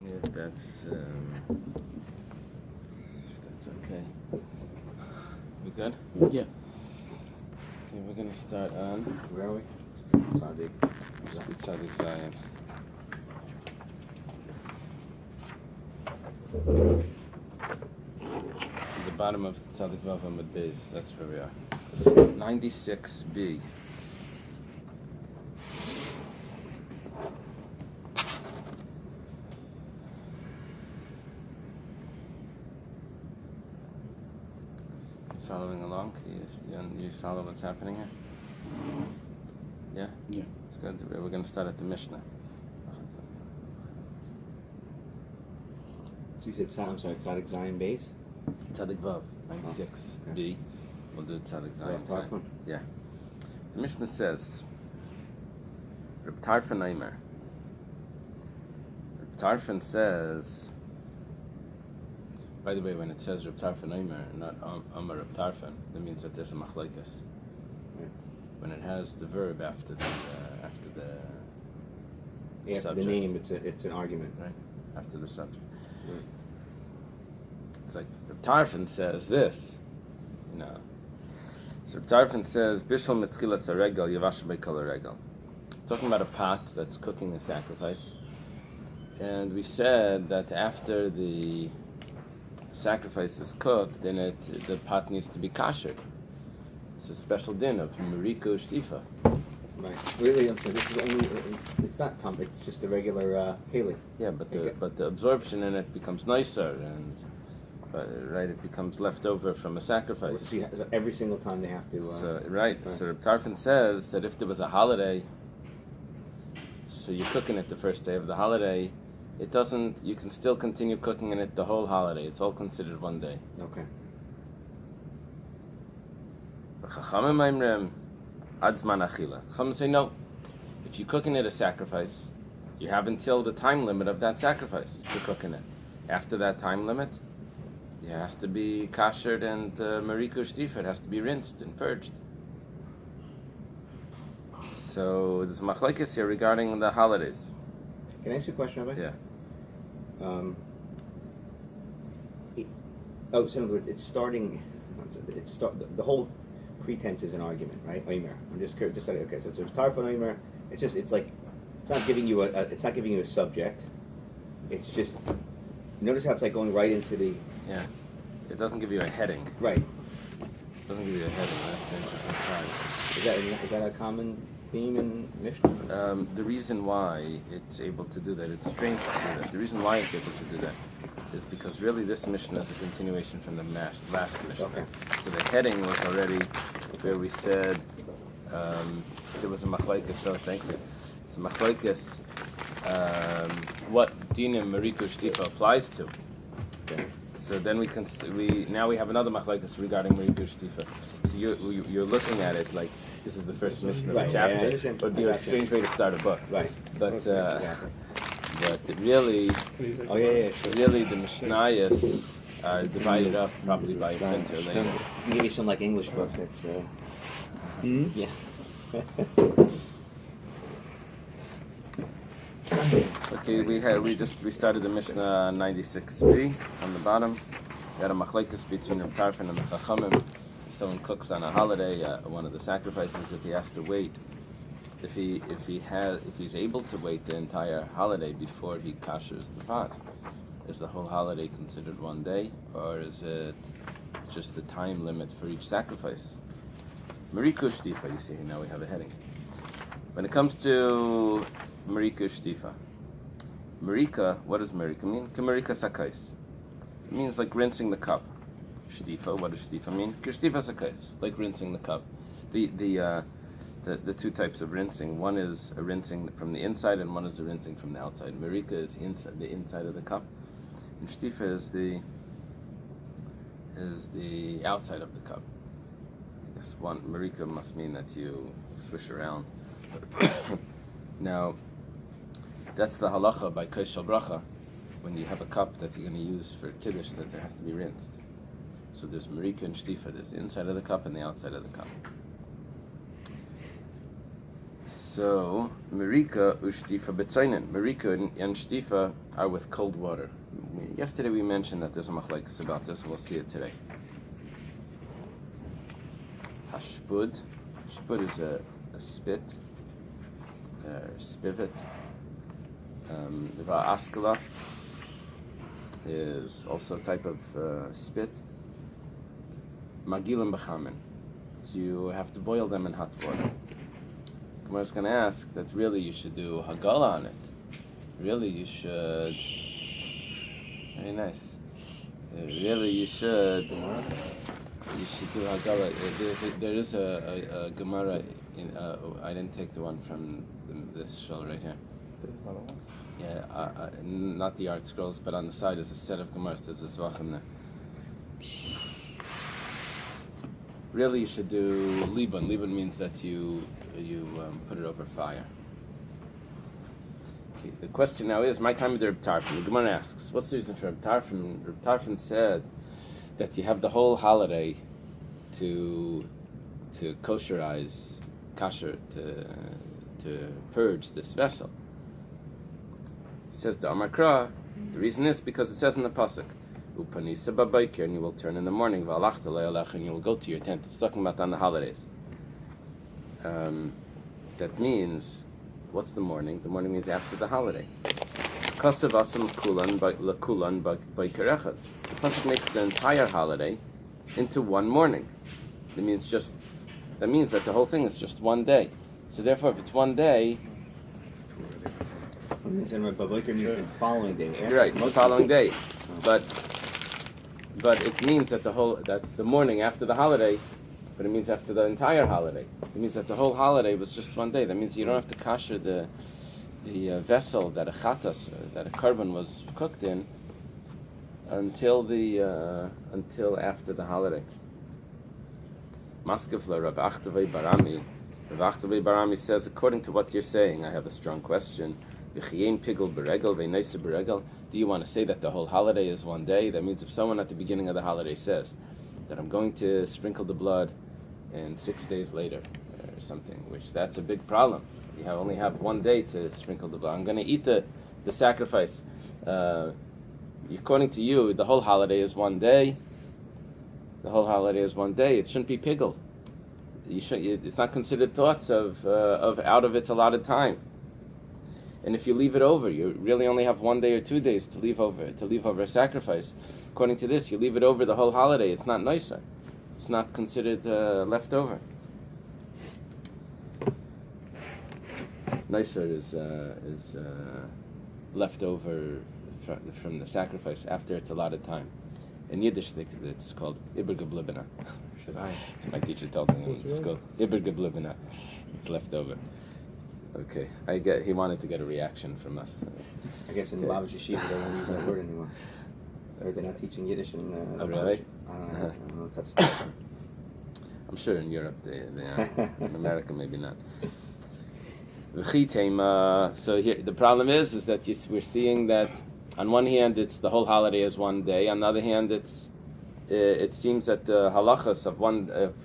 If that's okay. We good? Yeah. Okay, we're gonna start on Where are we? Tzadik. Tzadik Zion. The bottom of Tzadik Vav Amud Beis. That's where we are. 96b. Following along? You follow what's happening here? Yeah? Yeah. It's good. We're going to start at the Mishnah. So you said, I'm sorry, Tzadik Zion base? Tzadik Vav, 96b. We'll do Tzadik Zion. Tarfon? Yeah. The Mishnah says, Reb Tarfon Eimer. Reb Tarfon says, by the way, when it says Reb Tarfon Eimer, not Amar Reb Tarfon, that means that there's a machlekes. Right. When it has the verb after the Yeah, subject. the name, it's an argument. Right, after the subject. Right. It's like Reb Tarfon says this, you know. So Reb Tarfon says, Bishal metchilas haregel yavash beikol haregel. Talking about a pot that's cooking the sacrifice. And we said that after the sacrifice is cooked, then the pot needs to be kashered. It's a special din of Mariko Shtifa. Right. Really, I'm sorry, this is only, it's not tum, it's just a regular keli. Yeah, but the absorption in it becomes nicer, and right, it becomes left over from a sacrifice. So every single time they have to... So Reb Tarfon says that if there was a holiday, so you're cooking it the first day of the holiday, it doesn't, you can still continue cooking in it the whole holiday. It's all considered one day. Okay. Chachamim say no. If you're cooking it a sacrifice, you have until the time limit of that sacrifice to cooking it. After that time limit, it has to be kashered and mariko shtifa. It has to be rinsed and purged. So there's machlekes here regarding the holidays. Can I ask you a question, Rabbi? Yeah. So in other words, the whole pretense is an argument, right? Omer. I'm just curious. Okay. So it's Tarfon Omer. It's not giving you a subject. It's just, notice how it's like going right into the. Yeah. It doesn't give you a heading. Right. It doesn't give you a heading. That's the interesting part. Is that a common theme in Mishnah? The reason why it's able to do that, it's strange to do that. The reason why it's able to do that is because really this Mishnah is a continuation from the last Mishnah. Okay. So the heading was already where we said there was a machlekes. So thank you. So machlekes, what dinim mariko shtifa applies to. Okay. So then now we have another machlekes regarding mariko shtifa. So you're looking at it like this is the first Mishnah of the chapter. Yeah, it would be a strange way to start a book. Right. But really, really the Mishnayos are divided up probably by event or later. I'll give you some like English book that's yeah. Okay, we started the Mishnah 96b on the bottom. We had a machlekes between the Tarfon and the Chachamim. If someone cooks on a holiday, one of the sacrifices, if he has to wait, if he's able to wait the entire holiday before he kashers the pot, is the whole holiday considered one day, or is it just the time limit for each sacrifice? Mariko shtifa, you see, now we have a heading. When it comes to mariko shtifa, marika, what does marika mean? Kamarika sakais. It means like rinsing the cup. Shtifa, what does shtifa mean? Kishtifa sakais, like rinsing the cup. The two types of rinsing. One is a rinsing from the inside, and one is a rinsing from the outside. Marika is the inside of the cup, and shtifa is the outside of the cup. I guess one marika must mean that you swish around. Now, that's the halacha by Koshel Bracha. When you have a cup that you're going to use for kiddush, that there has to be rinsed. So there's marika and shtifa. There's the inside of the cup and the outside of the cup. So, Marika ushtifa betzainen. Marika and shtifa are with cold water. Yesterday we mentioned that there's a machlekes about this. We'll see it today. Hashpud. Shpud is a spit, spivet. The askala is also a type of spit. Magilim b'chamen. You have to boil them in hot water. I was going to ask that really you should do hagala on it. Really you should. Very nice. Really you should. You should do hagala. There is a Gemara. I didn't take the one from this shul right here. Yeah, not the art scrolls, but on the side is a set of Gemaras. There's a Zevachim there. Really, you should do liban. Liban means that you put it over fire. Okay, the question now is, my time with Reb Tarfon. The Gemara asks, what's the reason for Reb Tarfon? Reb Tarfon said that you have the whole holiday to kosherize, kasher, to purge this vessel. He says the Amakra, the reason is because it says in the pasuk, Upanisa b'bayker, and you will turn in the morning, v'alachta le'alech, and you will go to your tent. It's talking about on the holidays. That means, what's the morning? The morning means after the holiday. Kasav asam kulan l'kulan bayker echad. The pasuk makes the entire holiday into one morning. That means that the whole thing is just one day. So therefore, if it's one day, means the following day. You're right, the following day. But it means that the morning after the holiday, but it means after the entire holiday. It means that the whole holiday was just one day. That means you don't have to kasher the vessel that a chatas, that a korban was cooked in, until after the holiday. Maskefla Rav Achtavei Barami. Rav Achtavei Barami says, according to what you're saying, I have a strong question. Do you want to say that the whole holiday is one day? That means if someone at the beginning of the holiday says that I'm going to sprinkle the blood and 6 days later or something, which that's a big problem. You only have 1 day to sprinkle the blood. I'm going to eat the sacrifice. According to you, the whole holiday is 1 day. The whole holiday is 1 day. It shouldn't be piggled. It's not considered thoughts of out of its allotted time. And if you leave it over, you really only have 1 day or 2 days to leave over a sacrifice. According to this, you leave it over the whole holiday. It's not nicer. It's not considered leftover. Nicer is leftover from the sacrifice after its allotted time. In Yiddish, it's called Iber gebliebene. That's my teacher told me in school. Iber gebliebene. It's leftover. Okay, he wanted to get a reaction from us. I guess in the Lavash Yeshiva they don't use that word anymore. Or they're not teaching Yiddish in oh, really? I don't know if that's... I'm sure in Europe they are. In America, maybe not. So here, the problem is that we're seeing that on one hand it's the whole holiday is 1 day. On the other hand, it seems that the halachas of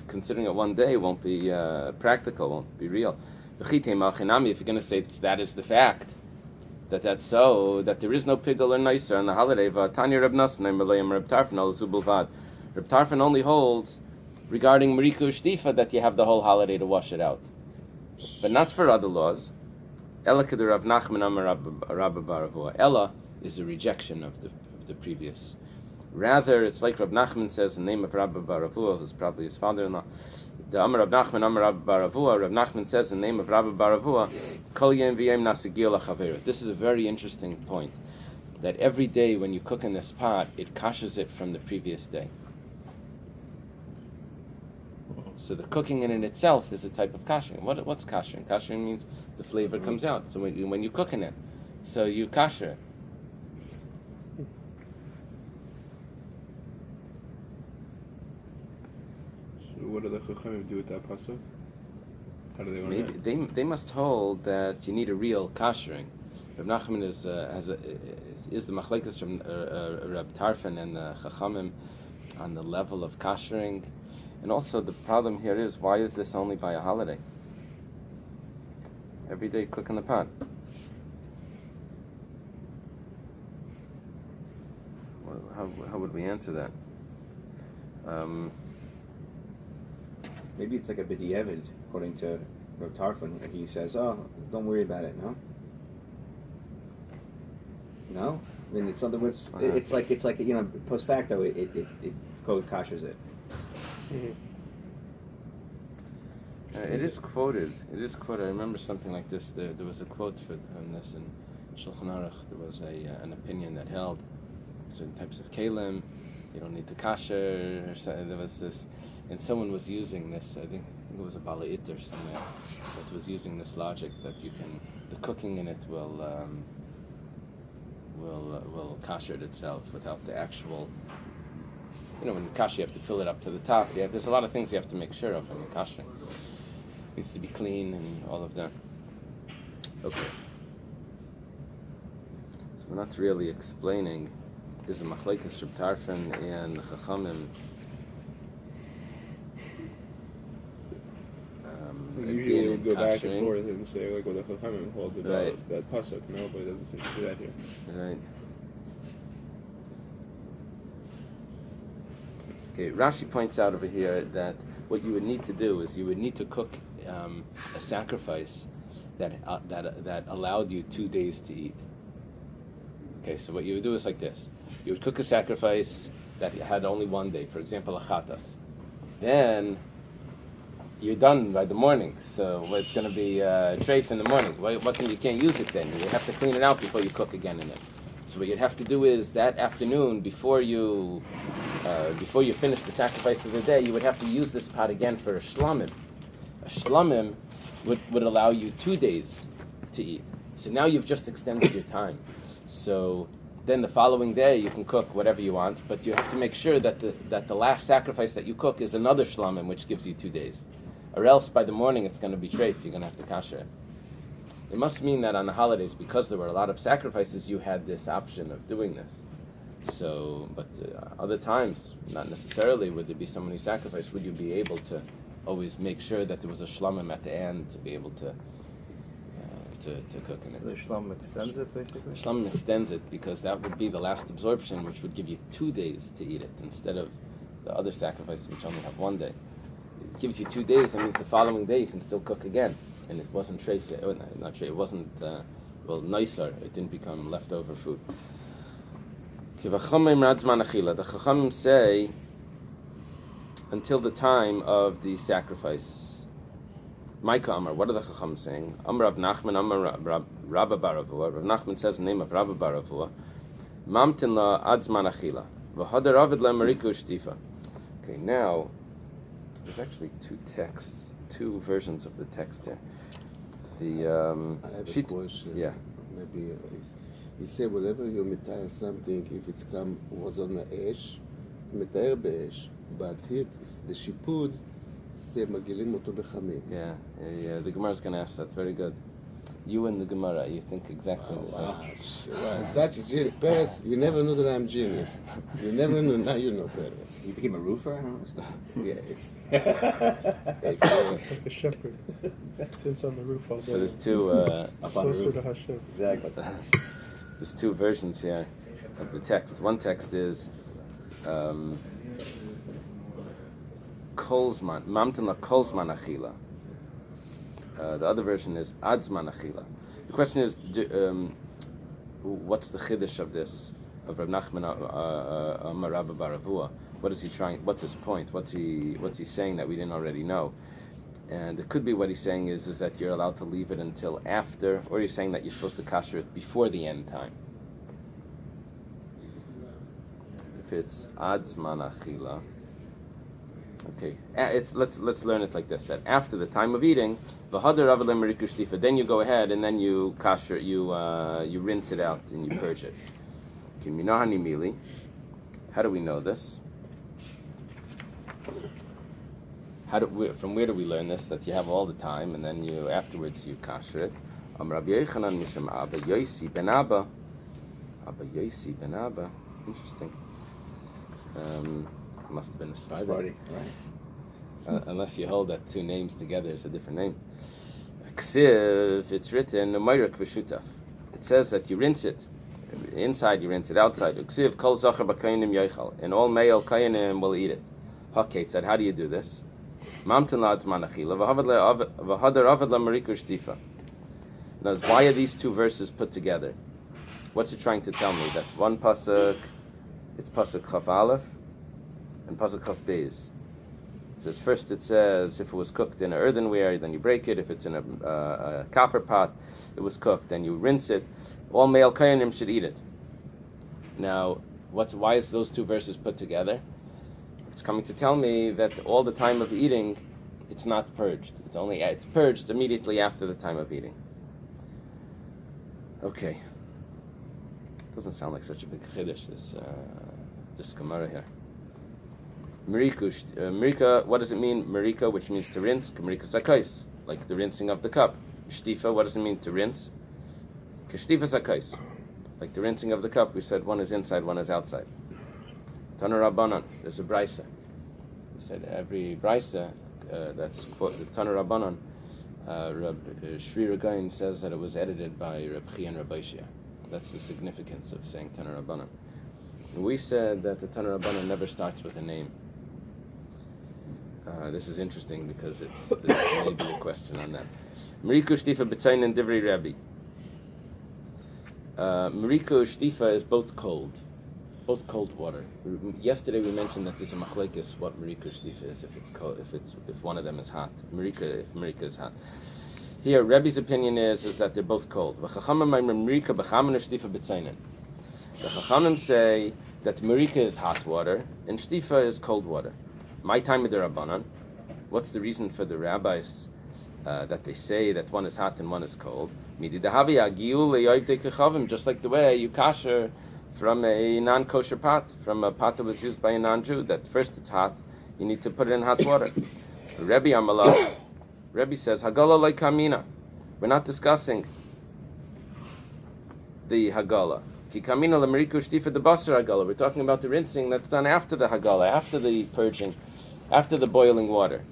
considering it 1 day won't be practical, won't be real. If you're going to say that is the fact, that's so, that there is no pigel or nicer on the holiday, Reb Tarfon only holds regarding Mariku Shtifa that you have the whole holiday to wash it out. But not for other laws. Ella is a rejection of the previous. Rather, it's like Rab Nachman says in the name of Rabbi Baravua, who's probably his father-in-law. The Amar Rab Nachman, Amar Rabbi Baravua, Rab Nachman says in the name of Rabbi Baravua, Kol Yom V'Yom Nasigil L'Chaveru. This is a very interesting point, that every day when you cook in this pot, it kashers it from the previous day. So the cooking in it itself is a type of kashering. What's kashering? Kashering means the flavor comes out. So when you cook in it, so you kasher it. What do the Chachamim do with that pasuk? How do they learn Maybe that? they must hold that you need a real kashering. Reb Nachman is the machlekes from Reb Tarfon and the Chachamim on the level of kashering, and also the problem here is, why is this only by a holiday? Every day cook in the pot. Well, how would we answer that? Maybe it's like a b'di'evid, according to Rav Tarfon. He says, "Oh, don't worry about it." No. No. I mean, it's in other words, it's like post facto. It code kashers it. Mm-hmm. It is quoted. I remember something like this. There was a quote from this in Shulchan Aruch. There was an opinion that held certain types of kalim, you don't need to kasher. There was this, and someone was using this. I think it was a bala'it or somewhere that was using this logic that the cooking in it will kasher it itself without the actual. When you kasher, you have to fill it up to the top. There's a lot of things you have to make sure of when you're kashering. It needs to be clean and all of that. Okay. So we're not really explaining. There's a machlekes Reb Tarfon and the Chachamim. Usually we go back and forth and say like what the Chachamim hold about that pasuk. No, but it doesn't seem to do that here. Right. Okay, Rashi points out over here that what you would need to do is you would need to cook a sacrifice that allowed you 2 days to eat. Okay, so what you would do is like this. You would cook a sacrifice that had only 1 day, for example, a chatas. Then you're done by the morning, so it's going to be treif in the morning. You can't use it then. You have to clean it out before you cook again in it. So what you'd have to do is that afternoon, before you finish the sacrifice of the day, you would have to use this pot again for a shlamim. A shlamim would allow you 2 days to eat. So now you've just extended your time. So then the following day you can cook whatever you want, but you have to make sure that the last sacrifice that you cook is another shlamim, which gives you 2 days. Or else by the morning it's going to be treif. You're going to have to kasher it. It must mean that on the holidays, because there were a lot of sacrifices, you had this option of doing this. So, but other times, not necessarily would there be so many sacrifices. Would you be able to always make sure that there was a shlamim at the end to be able to cook in it? The shlamim extends it, basically? Shlamim extends it because that would be the last absorption, which would give you 2 days to eat it instead of the other sacrifices, which only have 1 day. It gives you 2 days. That means the following day you can still cook again, and it wasn't treif. Not treif. It wasn't nicer. It didn't become leftover food. The Chachamim say until the time of the sacrifice. Maika Amar, what are the Chachamim saying? Amar Rav Nachman, Amar Rabba Baravua. Rav Nachman says the name of Rabba Baravua. Mamtin la adzman achila. V'hadar avid la mariku shtifa. Okay, now there's actually two versions of the text here. I have a question. Yeah. Maybe he said whenever you retire something, if it's was on the ash, מתאר באש, but here the shipud say מגעילים אותו בחמים. Yeah, the Gemara is going to ask that. Very good. You and the Gemara, you think exactly the same. Wow, such a genius. Parents, you never knew that I'm genius. You never knew, now you know, parents. You became a roofer? Yeah, it's It's like a shepherd. Sits on the roof all day. So there's two Up on the Closer roof. to Hashem. Exactly. there's two versions here of the text. One text is Kolzman, Mamtin la Kolzman achila. The other version is Adzman achila. The question is, what's the chiddush of this, of Rav Nachman Rabba Baravua? What is he trying? What's his point? What's he saying that we didn't already know? And it could be what he's saying is that you're allowed to leave it until after, or he's saying that you're supposed to kasher it before the end time. If it's Adzman achila. Okay, let's learn it like this: that after the time of eating, then you go ahead and then you kasher, you rinse it out and you purge it. Okay, how do we know this? From where do we learn this? That you have all the time and then you afterwards you kasher it. Rabbi Yochanan misham Abba Yosi ben Abba. Abba Yosi ben Abba. Interesting. Must have been a Sephardi. Right. Unless you hold that two names together, it's a different name. Ksiv, it's written, Umayrak v'shutaf. It says that you rinse it. Inside, you rinse it. Outside. Ksiv, kol zacher b'kayanim yoichal. And all male kayanim will eat it. Hakate said, how do you do this? Mamtin la'adz manachila, v'hadar avad la'mariku shtifa. Now, why are these two verses put together? What's it trying to tell me? That one pasuk, it's pasuk chaf aleph, and pasuk chaf beis. It says, first it says, if it was cooked in an earthenware, then you break it. If it's in a copper pot, it was cooked, then you rinse it. All male kayanim should eat it. Now, why is those two verses put together? It's coming to tell me that all the time of eating, it's not purged. It's purged immediately after the time of eating. Okay. Doesn't sound like such a big chiddush, this Gemara here. Marika, what does it mean? Marika, which means to rinse. Marika sakais, like the rinsing of the cup. Shtifa, what does it mean to rinse? Kashtifa sakais, like the rinsing of the cup. We said one is inside, one is outside. Tanur Rabbanan, there's a brisa. We said every brisa, that's quote, the Tanur Rabbanan, Shri Regain says that it was edited by Reb Chi and Rabbi Shia. That's the significance of saying Tanur Rabbanan. We said that the Tanur Rabbanan never starts with a name. This is interesting because there may be a question on that. Mariku Shtifa B'tzayin and Divrei Rebbe. Mariku Shtifa is both cold water. Yesterday we mentioned that there's a machlekes what Mariku Shtifa is, if it's cold, if one of them is hot. If Marika is hot. Here, Rebbe's opinion is that they're both cold. The Chachamim say that Marika is hot water and Shtifa is cold water. My time of the Rabbanan. What's the reason for the rabbis that they say that one is hot and one is cold? Just like the way you kasher from a non-kosher pot, from a pot that was used by a non-Jew, that first it's hot, you need to put it in hot water. Rebbe Amalach, Rebbe says, Hagala like Kamina. We're not discussing the Hagala. Ki Kamina lemeriku shtifa de basar Hagala. We're talking about the rinsing that's done after the Hagala, after the purging, after the boiling water.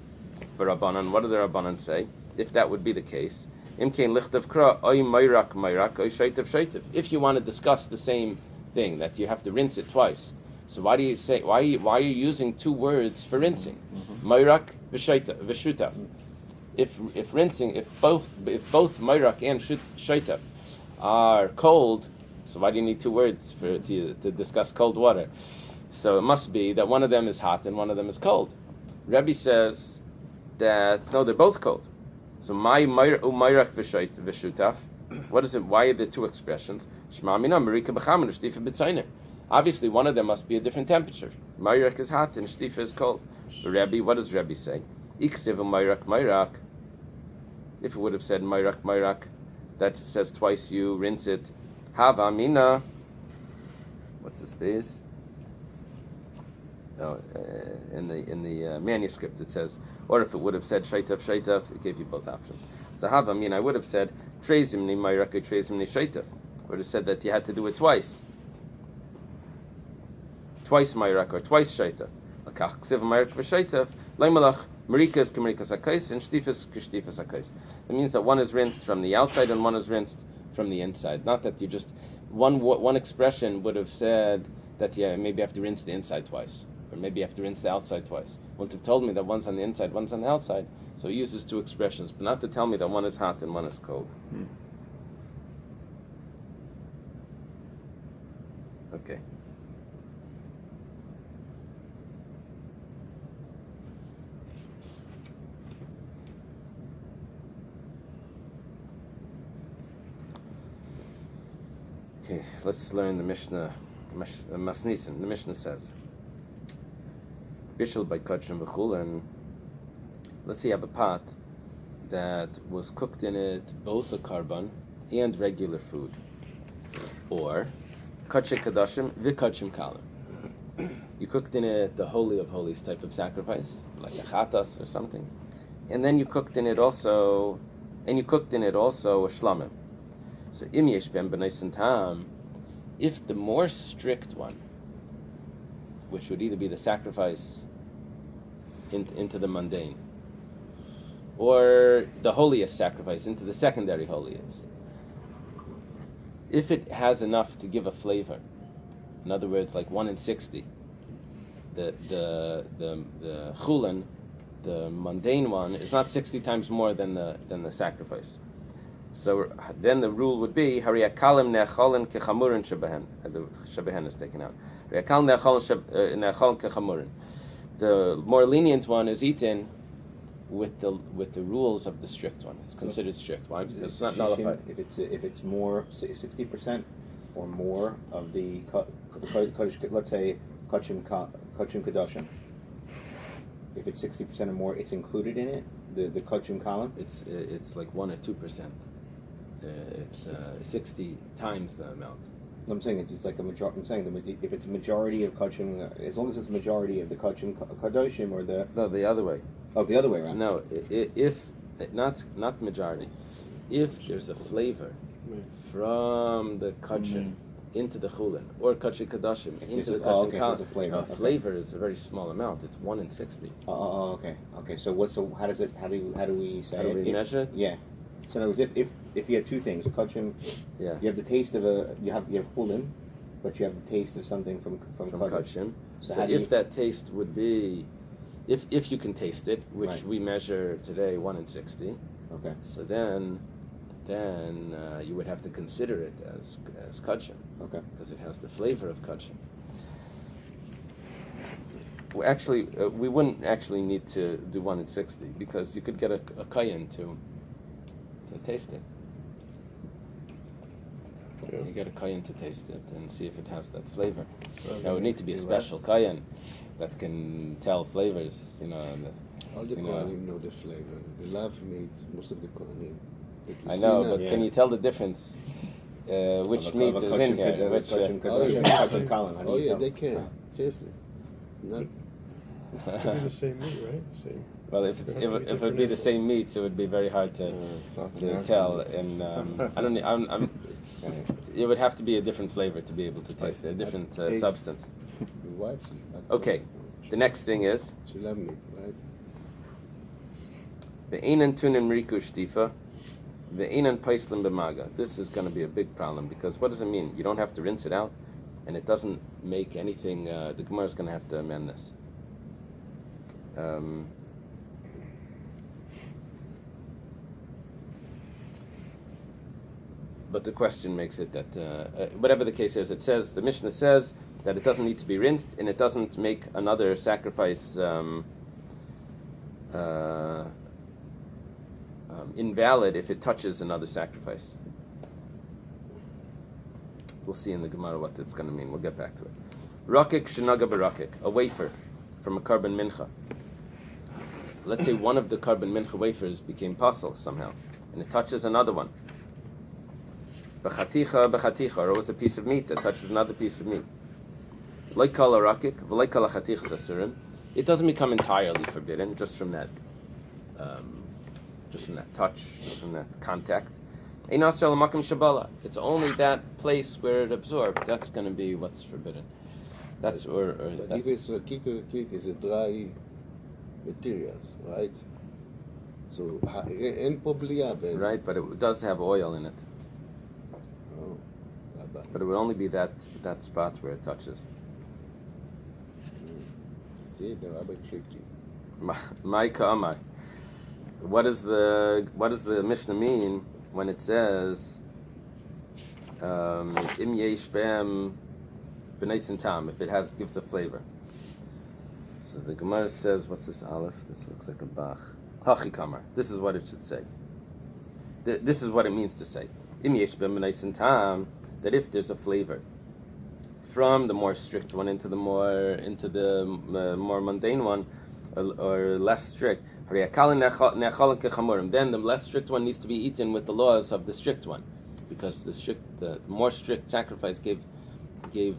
For Rabbanan, what do the Rabbanan say? If that would be the case, Imkein lichtav kra oy mayrak mayrak oy shaitav shaitav. If you want to discuss the same thing, that you have to rinse it twice, so why do you say why are you using two words for rinsing? Mayrak v'shutav. If both mayrak and shaitav are cold, so why do you need two words to discuss cold water? So it must be that one of them is hot and one of them is cold. Rebbe says that no, they're both cold. So my mayrak v'shutaf. What is it? Why are there two expressions? Shema mina marika b'chamin shtifa b'tzayner. Obviously, one of them must be a different temperature. Mayrak is hot and shtifa is cold. Rebbe, what does Rebbe say? Iksiv mayrak mayrak. If it would have said mayrak mayrak, that says twice you rinse it. Hava mina. What's the space? Oh, in the manuscript it says, or if it would have said shaitav shaitav, it gave you both options. So hava mina, I would have said trezimni mayrak trezimni shaitav. Would have said that you had to do it twice. Twice mayrak or twice shaitav. Lakach ksiv mayrak v'shaitav. Leimalach marika is k'marika sakais and shtifa is k'shtifa sakais. It means that one is rinsed from the outside and one is rinsed from the inside. Not that you just one expression would have said that maybe you have to rinse the inside twice, or maybe you have to rinse the outside twice. Wouldn't have told me that one's on the inside, one's on the outside. So he uses two expressions, but not to tell me that one is hot and one is cold. Okay. Okay, let's learn the Mishnah, Masnisin. The Mishnah says, Bishul by Kachim v'chul, and let's say you have a pot that was cooked in it both a karban and regular food, or Kachim kadashim v'kachim kalim. You cooked in it the holy of holies type of sacrifice, like a chatas or something, and then you cooked in it also a shlamim. So im yesh ben b'neisin tam, if the more strict one, which would either be the sacrifice into the mundane, or the holiest sacrifice into the secondary holiest, if it has enough to give a flavor, in other words, like 1 in 60, the chulin, the mundane one, is not 60 times more than the sacrifice. So then the rule would be hariyakalim ne'acholin kechamurin shebehen. The shebehen is taken out. Hariyakalim ne'acholin kechamurin. The more lenient one is eaten with the rules of the strict one. It's considered strict. Why? Because it's not nullified. If it's more 60% or more of the let's say kachim kadashim. If it's 60% or more, it's included in it. The kachim column. It's like 1 or 2%. It's 60 times the amount. I'm saying it's like a majority. I'm saying if it's a majority of kachim, as long as it's a majority of the kachim kadoshim or the the other way. Oh, the other way around. No, if not majority, if there's a flavor from the kachim into the chulin or kachim kadashim into the kachim there's a flavor. Flavor is a very small amount. It's 1 in 60. Okay. So how do we say? How do we measure it? Yeah. So in other words, if you have two things, a kachim, you have the taste of you have chulin, but you have the taste of something from kachim. So if that taste would be, if you can taste it, which we measure today 1 in 60. Okay. So then you would have to consider it as kachim. Okay. Because it has the flavor of kachim. Well, actually, we wouldn't actually need to do 1 in 60 because you could get a kayan to taste it. Yeah. You get a kayan to taste it and see if it has that flavor. Now it would need to be a special kayan that can tell flavors, All the kohanim know the flavor. They love meat, most of the kohanim. I know, but can you tell the difference? Which meat is in here? Which? They can. Seriously. Not. It could be the same meat, right? Same. Well, if it would be the same meats, it would be very hard to tell. And it would have to be a different flavor to be able to taste it, a different substance. Okay, the next thing is she loved meat, right? Ve'enan tunim riku shtifa, ve'enan paislim b'maga. This is going to be a big problem because what does it mean? You don't have to rinse it out, and it doesn't make anything. The Gemara is going to have to amend this. But the question makes it that whatever the case is, it says the Mishnah says that it doesn't need to be rinsed and it doesn't make another sacrifice invalid if it touches another sacrifice. We'll see in the Gemara what that's going to mean. We'll get back to it. Rakik shenaga barakik, a wafer from a carbon mincha. Let's say one of the carbon mincha wafers became pasul somehow, and it touches another one. B'chaticha, or it was a piece of meat that touches another piece of meat. Like kol rakik, v'like kol chaticha asurim. It doesn't become entirely forbidden just from that touch, just from that contact. It's only that place where it absorbed. That's going to be what's forbidden. That's but if it's rakik, it's a dry materials, right? So and right, but it does have oil in it. Oh, but it would only be that spot where it touches. See, the rabbi tricked you. Ma'ika Amar. What does the Mishnah mean when it says im yesh b'em b'neisin tam, if it gives a flavor? So the Gemara says, what's this aleph? This looks like a bach. Hachi kamar. This is what it should say. This is what it means to say. Im yesh b'em b'neisin tam, that if there's a flavor from the more strict one into the more mundane one, or less strict, then the less strict one needs to be eaten with the laws of the strict one, because the more strict sacrifice gave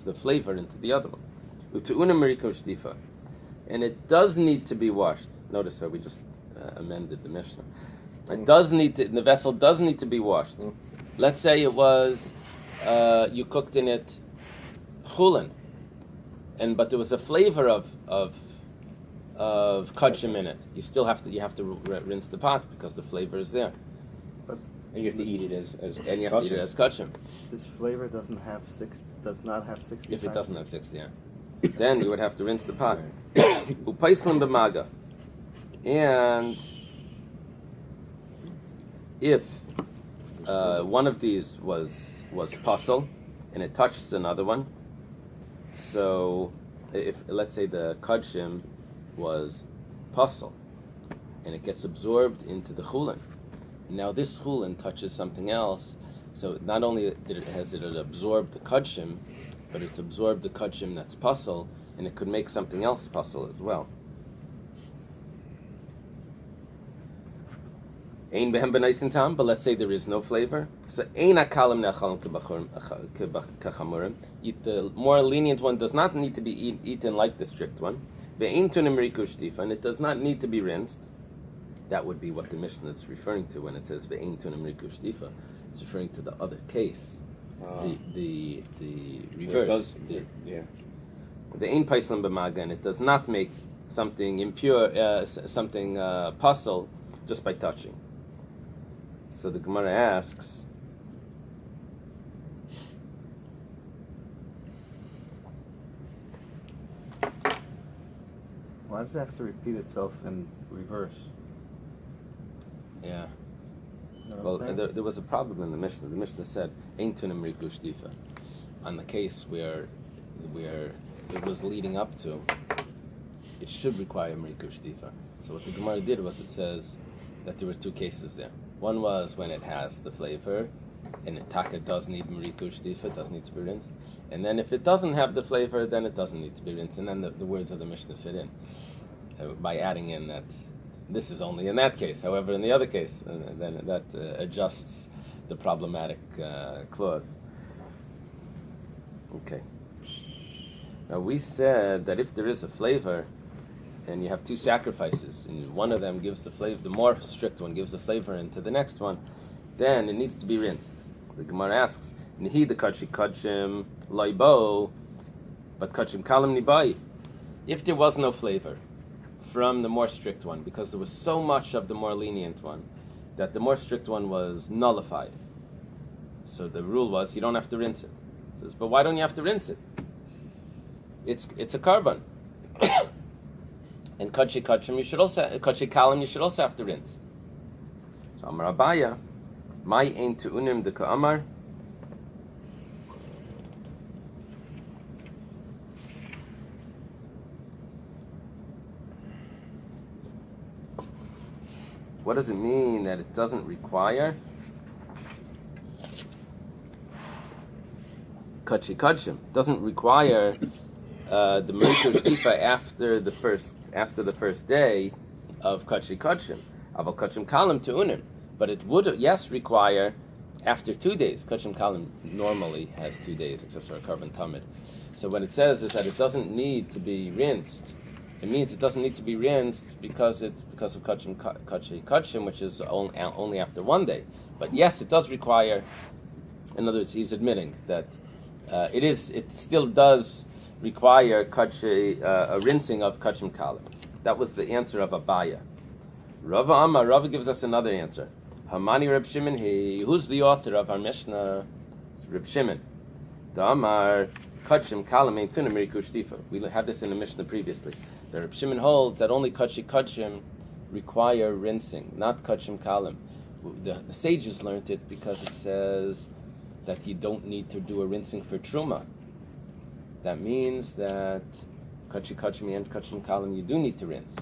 the flavor into the other one. And it does need to be washed. Notice how we just amended the Mishnah. The vessel does need to be washed. Let's say it was you cooked in it chulin, but there was a flavor of of kudshim in it. You still have to rinse the pot because the flavor is there. And you have to eat it as And you have to eat it as kudshim. This flavor does not have 60. If it doesn't have 60, yeah. Then you would have to rinse the pot. Upaislim b'maga. And if one of these was puzzle and it touches another one, so if let's say the kudshim was puzzle and it gets absorbed into the chulin, now this chulin touches something else, so not only has it absorbed the kudshim, but it's absorbed the kudshim that's puzzle, and it could make something else puzzle as well. Ein behem b'naisin tam, but let's say there is no flavor. So ein akalim ne'achalim kachamurim. The more lenient one does not need to be eaten like the strict one. Ve'ein tunim riku shtifa, and it does not need to be rinsed. That would be what the Mishnah is referring to when it says ve'ein tunim riku shtifa. It's referring to the other case, the reverse. The ein paislim b'maga, and it does not make something impure, something puzzle just by touching. So the Gemara asks, why does it have to repeat itself in reverse? yeah. You know Well, what I'm saying? there was a problem in the Mishnah. The Mishnah said, "Ein tunim riku shtifa," on the case where it was leading up to, it should require riku shtifa. So what the Gemara did was it says that there were two cases there. One was when it has the flavor, and it taka does need riku shtifa, it does need to be rinsed. And then if it doesn't have the flavor, then it doesn't need to be rinsed. And then the words of the Mishnah fit in by adding in that this is only in that case. However, in the other case, then that adjusts the problematic clause. Okay. Now we said that if there is a flavor, and you have two sacrifices, and one of them gives the flavor, the more strict one gives the flavor into the next one, then it needs to be rinsed. The Gemara asks, "Nihi the kudshim loibo, but kudshim kalim nibai." If there was no flavor from the more strict one, because there was so much of the more lenient one, that the more strict one was nullified. So the rule was you don't have to rinse it. It says, but why don't you have to rinse it? It's a carbon. And kudshi kalim you should also have to rinse. So Amar Abaya, my ein tu'unim de ka'amar. What does it mean that it doesn't require kudshim? Doesn't require the Merikush Shtifa after the first day of kudshim. Aval kudshim kalim tu'unim. But it would, yes, require after 2 days. Kudshim kalim normally has 2 days, except for a carbon tamid. So what it says is that it doesn't need to be rinsed. It means it doesn't need to be rinsed because of kudshim, which is only after 1 day. But yes, it does require. In other words, he's admitting that it still does require a rinsing of kudshim kalim. That was the answer of Abaya. Rava Amar, Rava gives us another answer. Hamani Reb Shimon, who's the author of our Mishnah? It's Reb Shimon. The Amar kudshim kalim ein tunim riku shtifa. We had this in the Mishnah previously. The Reb Shimon holds that only kudshim require rinsing, not kudshim kalim. The sages learned it because it says that you don't need to do a rinsing for truma. That means that kudshim and kudshim kalim you do need to rinse.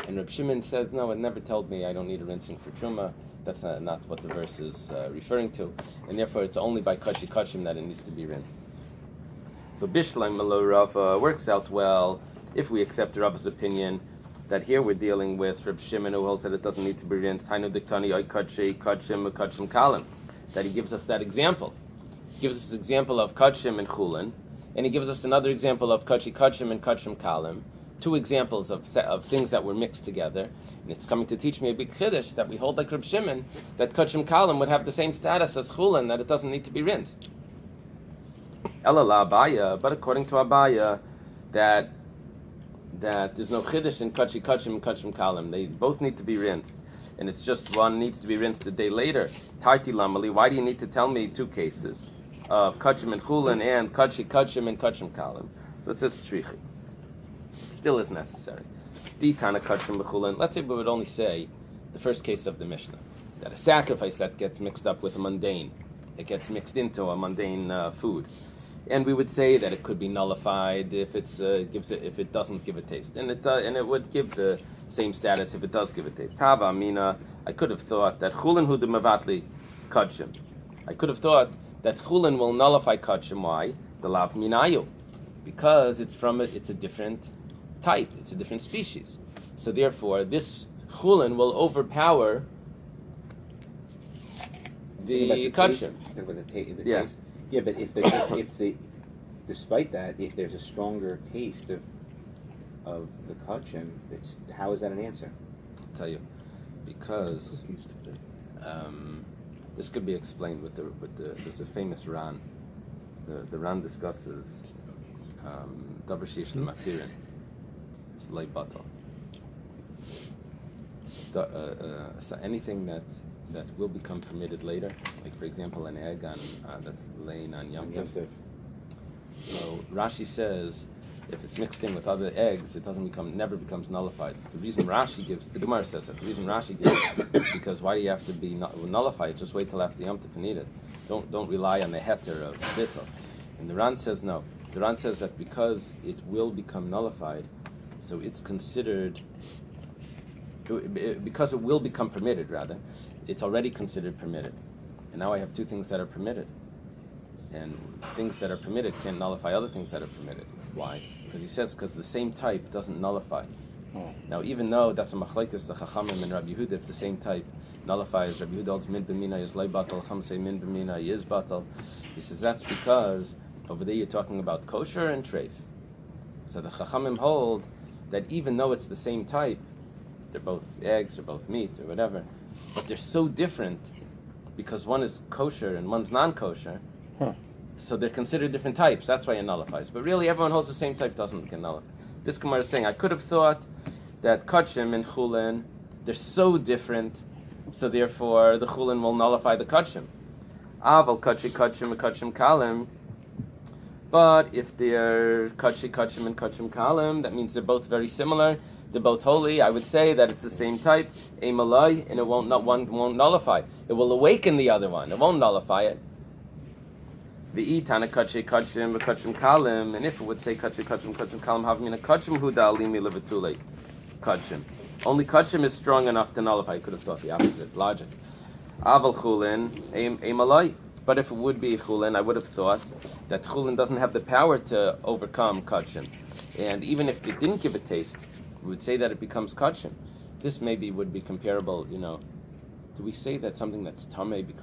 And Reb Shimon said, no, it never told me I don't need a rinsing for truma. That's not what the verse is referring to, and therefore it's only by kudshim that it needs to be rinsed. So Bishleim Malo Rava works out well if we accept Rava's opinion that here we're dealing with Reb Shimon who holds that it doesn't need to be rinsed. Hainu diktani oy kudshim kalim. That he gives us that example. He gives us an example of kudshim and chulin, and he gives us another example of kudshim and kudshim kalim. Two examples of things that were mixed together, and it's coming to teach me a big chiddush that we hold like Reb Shimon that kudshim kalim would have the same status as chulin, that it doesn't need to be rinsed. Elala Abaya, but according to Abaya, that that there's no chiddush in kachi kachim and kachim kalim. They both need to be rinsed, and it's just one needs to be rinsed a day later. Tarti lamali. Why do you need to tell me two cases of kachim and chulin and kachi kachim and kachim kalim? So it says tzrichi. It still is necessary. The tana kachim b'chulin. Let's say we would only say the first case of the Mishnah, that a sacrifice that gets mixed up with a mundane, it gets mixed into a mundane food. And we would say that it could be nullified if if it doesn't give a taste, and it would give the same status if it does give a taste. Hava amina. I could have thought that chulin hu demevatli kachim. I could have thought that chulin will nullify kachim. Why? The lav minayu, because it's a different type. It's a different species. So therefore, this chulin will overpower the kachim. Yeah. Yeah, but despite that, if there's a stronger taste of the kachim, how is that an answer? I'll tell you, because this could be explained with the there's a famous Ran. The Ran discusses davar sheish l'matirin, it's lay batal. So anything that will become permitted later, like for example an egg that's laying on Yom Tov. So Rashi says if it's mixed in with other eggs, it never becomes nullified. The reason Rashi gives, the Gemara says that, the reason Rashi gives is because why do you have to be nullified? Just wait till after Yom Tov and eat it. Don't rely on the heter of bittul. And the Ran says no. The Ran says that because it will become nullified, so it's considered, because it will become permitted rather, it's already considered permitted. And now I have two things that are permitted. And things that are permitted can't nullify other things that are permitted. Why? Because he says, because the same type doesn't nullify. Now, even though that's a machlekes, the Chachamim and Rabbi Yehuda, if the same type nullifies, Rabbi Yehuda holds min b'mina is lay batal, Chacham say min b'mina is batal. He says that's because over there you're talking about kosher and treif. So the Chachamim hold that even though it's the same type, they're both eggs or both meat or whatever, but they're so different because one is kosher and one's non-kosher, so they're considered different types. That's why it nullifies. But really, everyone holds the same type doesn't get nullified. This Gemara is saying, I could have thought that kachim and chulin, they're so different, so therefore the chulin will nullify the kachim. Aval kachim and kachim kalim. But if they're kachim and kachim kalim, that means they're both very similar. They're both holy. I would say that it's the same type, a malay, and one won't nullify. It will awaken the other one. It won't nullify it. V'itana kachim kalim, and if it would say kachim kalim, having a kachim huda alimi levatule kachim. Only kachim is strong enough to nullify. I could have thought the opposite. Logic. Aval chulin, a malay. But if it would be chulin, I would have thought that chulin doesn't have the power to overcome kachim. And even if it didn't give a taste, we would say that it becomes kachim. This maybe would be comparable, do we say that something that's tameh becomes